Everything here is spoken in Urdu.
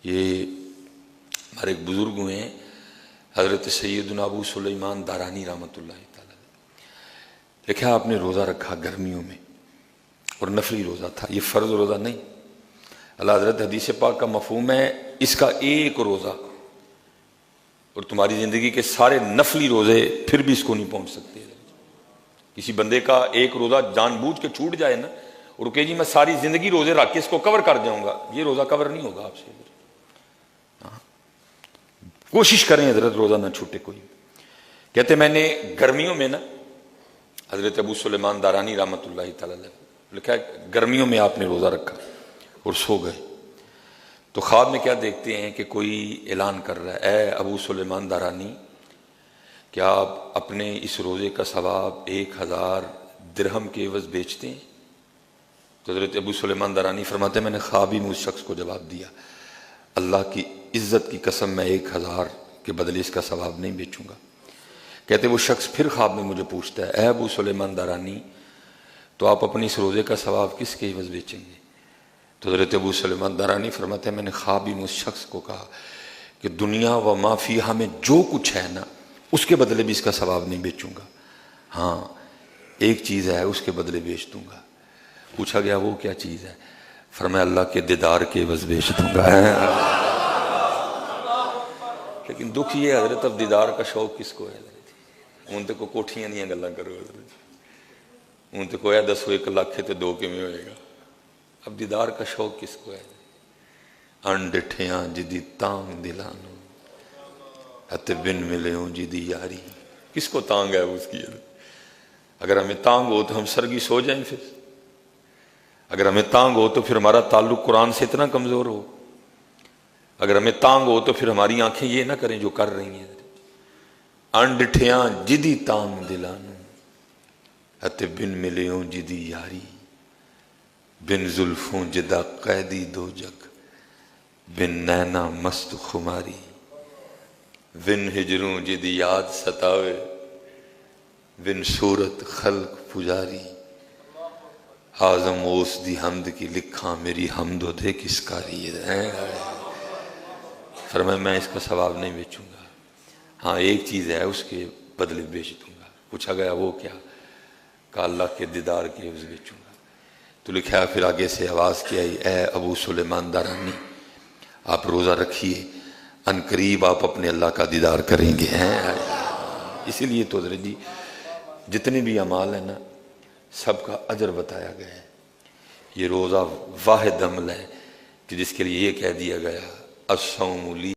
یہ ہمارے ایک بزرگ ہوئے ہیں حضرت سیدنا ابو سلیمان دارانی رحمۃ اللہ تعالی، دیکھا آپ نے روزہ رکھا گرمیوں میں اور نفلی روزہ تھا، یہ فرض روزہ نہیں۔ اللہ حضرت حدیث پاک کا مفہوم ہے اس کا ایک روزہ، اور تمہاری زندگی کے سارے نفلی روزے پھر بھی اس کو نہیں پہنچ سکتے۔ کسی بندے کا ایک روزہ جان بوجھ کے چھوٹ جائے نا اور کہ جی میں ساری زندگی روزے رکھ کے اس کو کور کر جاؤں گا، یہ روزہ کور نہیں ہوگا آپ سے۔ کوشش کریں حضرت روزہ نہ چھوٹے کوئی۔ کہتے میں نے گرمیوں میں نا، حضرت ابو سلیمان دارانی رحمۃ اللہ تعالی لکھا ہے گرمیوں میں آپ نے روزہ رکھا اور سو گئے، تو خواب میں کیا دیکھتے ہیں کہ کوئی اعلان کر رہا ہے، اے ابو سلیمان دارانی کیا آپ اپنے اس روزے کا ثواب 1000 درہم کے عوض بیچتے ہیں؟ تو حضرت ابو سلیمان دارانی فرماتے ہیں میں نے خواب ہی میں اس شخص کو جواب دیا، اللہ کی عزت کی قسم میں 1000 کے بدلے اس کا ثواب نہیں بیچوں گا۔ کہتے وہ شخص پھر خواب میں مجھے پوچھتا ہے، اے ابو سلیمان دارانی تو آپ اپنی اس روزے کا ثواب کس کے عوض بیچیں گے؟ تو حضرت ابو سلیمان دارانی فرماتے ہیں میں نے خواب ہی میں اس شخص کو کہا کہ دنیا و ما فیہا میں جو کچھ ہے نا اس کے بدلے بھی اس کا ثواب نہیں بیچوں گا، ہاں ایک چیز ہے اس کے بدلے بیچ دوں گا۔ پوچھا گیا وہ کیا چیز ہے؟ فرمایا اللہ کے دیدار کے عوض بیچ دوں گا۔ لیکن دکھ یہ حضرت اب دیدار کا شوق کس کو ہے؟ ان تے کو کوٹھیاں نہیں گلا کرو، ان تے کوئی 10 1 لاکھ تے 2 کیویں ہوئے گا؟ اب دیدار کا شوق کس کو ہے؟ انڈٹھیاں جدی تانگ دلانو اتے بن ملیوں جدی یاری، کس کو تانگ ہے اس کی؟ اگر ہمیں تانگ ہو تو ہم سرگی سو جائیں، پھر اگر ہمیں تانگ ہو تو پھر ہمارا تعلق قرآن سے اتنا کمزور ہو، اگر ہمیں تانگ ہو تو پھر ہماری آنکھیں یہ نہ کریں جو کر رہی ہیں۔ انڈٹھیاں جدی تانگ دلانو اتے بن ملیوں جدی یاری، بن زلفوں جدا قیدی دو جگ، بن نینا مست خماری، بن ہجروں جدی یاد ستاوے، بن صورت خلق پجاری، آزم اوس دی حمد کی لکھاں میری حمد و دے کس کاری ہے۔ فرمایا میں اس کا ثواب نہیں بیچوں گا، ہاں ایک چیز ہے اس کے بدلے بیچ دوں گا۔ پوچھا گیا وہ کیا؟ کہا اللہ کے دیدار کے عوض بیچوں گا۔ تو لکھا پھر آگے سے آواز کی آئی، اے ابو سلیمان دارانی آپ روزہ رکھیے، ان قریب آپ اپنے اللہ کا دیدار کریں گے۔ اسی لیے تو حضرت جی جتنے بھی اعمال ہیں نا سب کا اجر بتایا گیا ہے۔ یہ روزہ واحد عمل ہے کہ جس کے لیے یہ کہہ دیا گیا الصوم لی